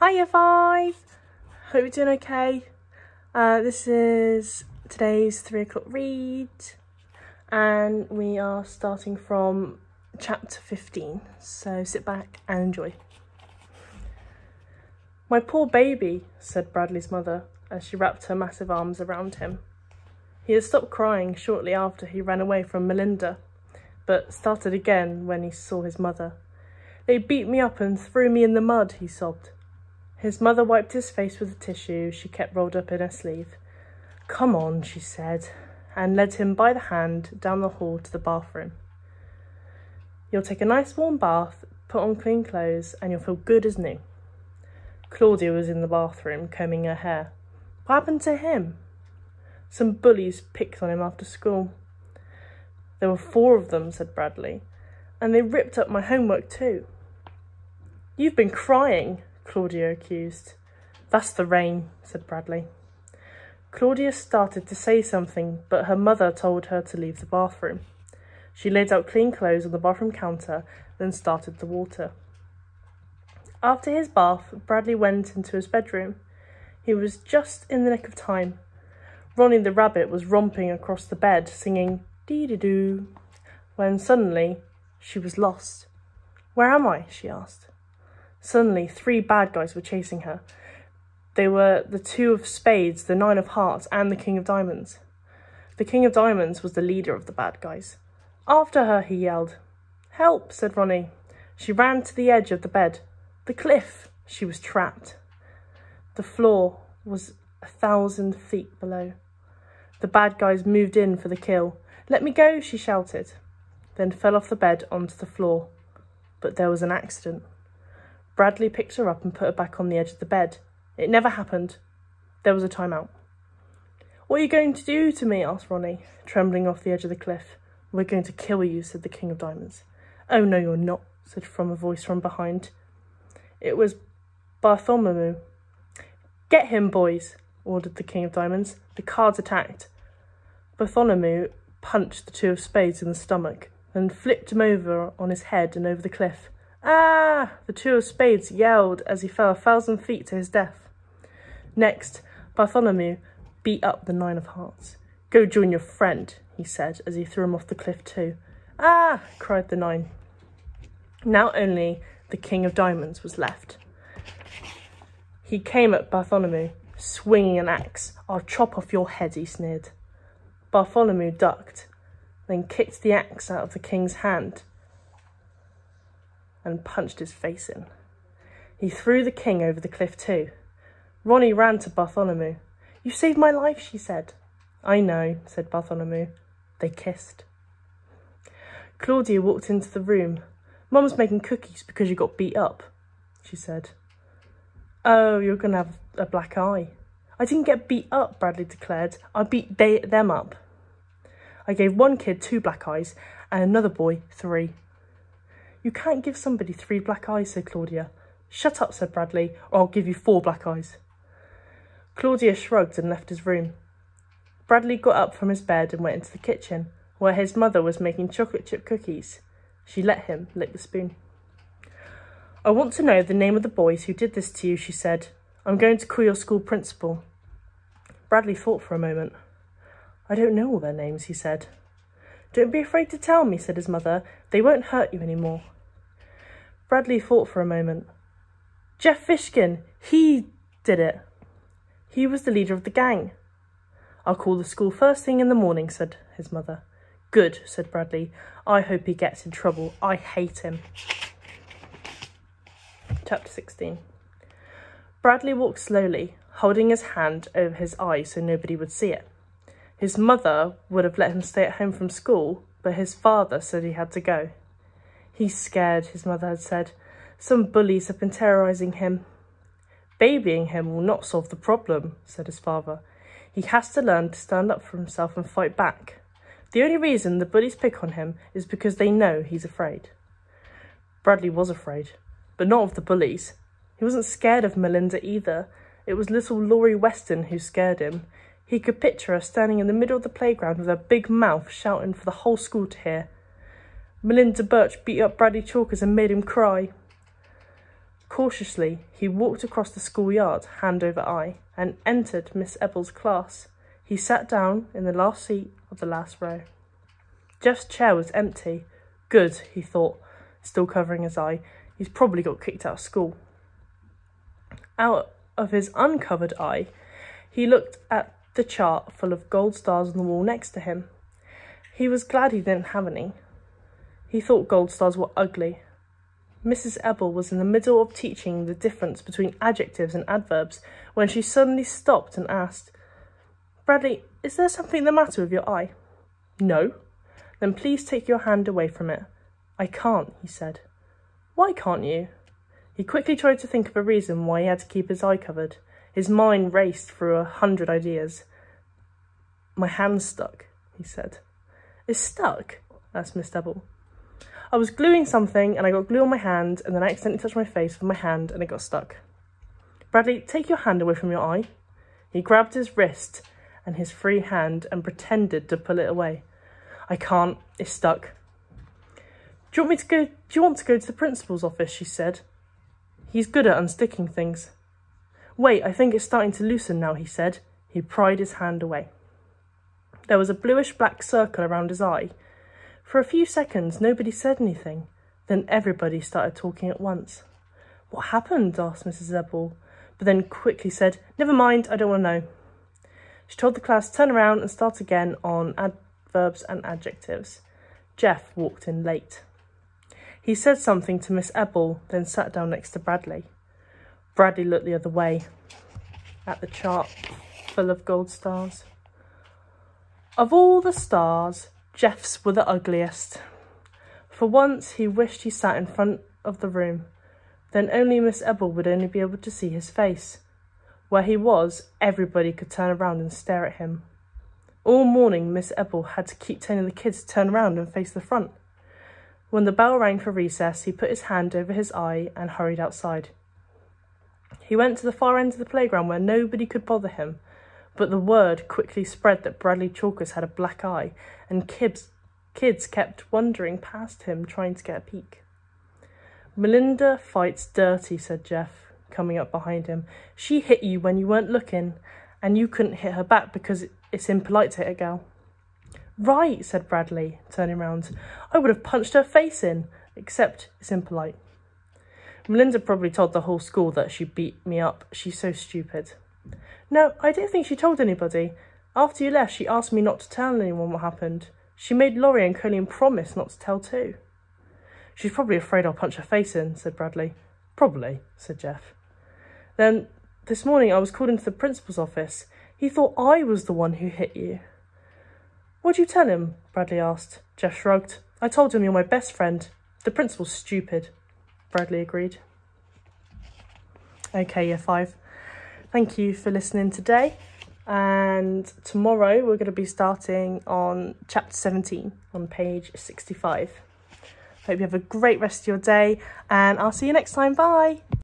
Hiya Five! Hope you're doing okay. This is today's 3 o'clock read and we are starting from chapter 15, so sit back and enjoy. "My poor baby," said Bradley's mother as she wrapped her massive arms around him. He had stopped crying shortly after he ran away from Melinda, but started again when he saw his mother. "They beat me up and threw me in the mud," he sobbed. His mother wiped his face with a tissue she kept rolled up in her sleeve. "Come on," she said, and led him by the hand down the hall to the bathroom. "You'll take a nice warm bath, put on clean clothes, and you'll feel good as new." Claudia was in the bathroom, combing her hair. "What happened to him?" "Some bullies picked on him after school." "There were 4 of them," said Bradley, "and they ripped up my homework too." "You've been crying," Claudia accused. "That's the rain," said Bradley. Claudia started to say something, but her mother told her to leave the bathroom. She laid out clean clothes on the bathroom counter, then started the water. After his bath, Bradley went into his bedroom. He was just in the nick of time. Ronnie the rabbit was romping across the bed, singing dee-dee-doo, when suddenly she was lost. "Where am I?" she asked. Suddenly, 3 bad guys were chasing her. They were the 2 of spades, the 9 of hearts, and the King of diamonds. The King of diamonds was the leader of the bad guys. "After her," he yelled. "Help," said Ronnie. She ran to the edge of the bed. The cliff! She was trapped. The floor was 1,000 feet below. The bad guys moved in for the kill. "Let me go," she shouted, then fell off the bed onto the floor. But there was an accident. Bradley picked her up and put her back on the edge of the bed. It never happened. There was a timeout. "What are you going to do to me?" asked Ronnie, trembling off the edge of the cliff. "We're going to kill you," said the King of Diamonds. "Oh, no, you're not," said from a voice from behind. It was Bartholomew. "Get him, boys," ordered the King of Diamonds. The cards attacked. Bartholomew punched the 2 of spades in the stomach, then flipped him over on his head and over the cliff. "Ah!" The 2 of spades yelled as he fell 1,000 feet to his death. Next, Bartholomew beat up the 9 of hearts. "Go join your friend," he said as he threw him off the cliff too. "Ah!" cried the 9. Now only the King of Diamonds was left. He came at Bartholomew, swinging an axe. "I'll chop off your head," he sneered. Bartholomew ducked, then kicked the axe out of the king's hand and punched his face in. He threw the king over the cliff too. Ronnie ran to Bartholomew. "You saved my life," she said. "I know," said Bartholomew. They kissed. Claudia walked into the room. "Mum's making cookies because you got beat up," she said. "Oh, you're going to have a black eye." "I didn't get beat up," Bradley declared. "I beat them up. I gave 1 kid 2 black eyes and another boy 3. "You can't give somebody 3 black eyes," said Claudia. "Shut up," said Bradley, "or I'll give you 4 black eyes." Claudia shrugged and left his room. Bradley got up from his bed and went into the kitchen, where his mother was making chocolate chip cookies. She let him lick the spoon. "I want to know the name of the boys who did this to you," she said. "I'm going to call your school principal." Bradley thought for a moment. "I don't know all their names," he said. "Don't be afraid to tell me," said his mother. "They won't hurt you anymore." Bradley thought for a moment. "Jeff Fishkin, he did it. He was the leader of the gang." "I'll call the school first thing in the morning," said his mother. "Good," said Bradley. "I hope he gets in trouble. I hate him." Chapter 16. Bradley walked slowly, holding his hand over his eye so nobody would see it. His mother would have let him stay at home from school, but his father said he had to go. "He's scared," his mother had said. "Some bullies have been terrorising him." "Babying him will not solve the problem," said his father. "He has to learn to stand up for himself and fight back. The only reason the bullies pick on him is because they know he's afraid." Bradley was afraid, but not of the bullies. He wasn't scared of Melinda either. It was little Laurie Weston who scared him. He could picture her standing in the middle of the playground with her big mouth shouting for the whole school to hear. Melinda Birch beat up Bradley Chalkers and made him cry. Cautiously, he walked across the schoolyard, hand over eye, and entered Miss Ebble's class. He sat down in the last seat of the last row. Jeff's chair was empty. Good, he thought, still covering his eye. He's probably got kicked out of school. Out of his uncovered eye, he looked at the chart full of gold stars on the wall next to him. He was glad he didn't have any. He thought gold stars were ugly. Mrs. Ebble was in the middle of teaching the difference between adjectives and adverbs when she suddenly stopped and asked, "Bradley, is there something the matter with your eye?" "No." "Then please take your hand away from it." "I can't," he said. "Why can't you?" He quickly tried to think of a reason why he had to keep his eye covered. His mind raced through 100 ideas. "My hand's stuck," he said. "It's stuck?" asked Miss Ebble. "I was gluing something and I got glue on my hand and then I accidentally touched my face with my hand and it got stuck." "Bradley, take your hand away from your eye." He grabbed his wrist and his free hand and pretended to pull it away. "I can't, it's stuck." Do you want to go to the principal's office?" she said. "He's good at unsticking things." "Wait, I think it's starting to loosen now," he said. He pried his hand away. There was a bluish-black circle around his eye. For a few seconds, nobody said anything. Then everybody started talking at once. "What happened?" asked Mrs. Ebble, but then quickly said, "Never mind, I don't want to know." She told the class to turn around and start again on adverbs and adjectives. Jeff walked in late. He said something to Miss Ebble, then sat down next to Bradley. Bradley looked the other way, at the chart full of gold stars. Of all the stars, Jeff's were the ugliest. For once he wished he sat in front of the room. Then only Miss Ebble would only be able to see his face. Where he was, everybody could turn around and stare at him. All morning Miss Ebble had to keep telling the kids to turn around and face the front. When the bell rang for recess, he put his hand over his eye and hurried outside. He went to the far end of the playground where nobody could bother him, but the word quickly spread that Bradley Chalkers had a black eye, and kids kept wandering past him trying to get a peek. "Melinda fights dirty," said Jeff, coming up behind him. "She hit you when you weren't looking, and you couldn't hit her back because it's impolite to hit a girl." "Right," said Bradley, turning round. "I would have punched her face in, except it's impolite. Melinda probably told the whole school that she beat me up. She's so stupid." "No, I don't think she told anybody. After you left, she asked me not to tell anyone what happened. She made Laurie and Colleen promise not to tell too." "She's probably afraid I'll punch her face in," said Bradley. "Probably," said Jeff. "Then this morning I was called into the principal's office. He thought I was the one who hit you." "What'd you tell him?" Bradley asked. Jeff shrugged. "I told him you're my best friend. The principal's stupid." Bradley agreed. Okay, Year 5. Thank you for listening today. And tomorrow we're going to be starting on chapter 17 on page 65. Hope you have a great rest of your day and I'll see you next time. Bye.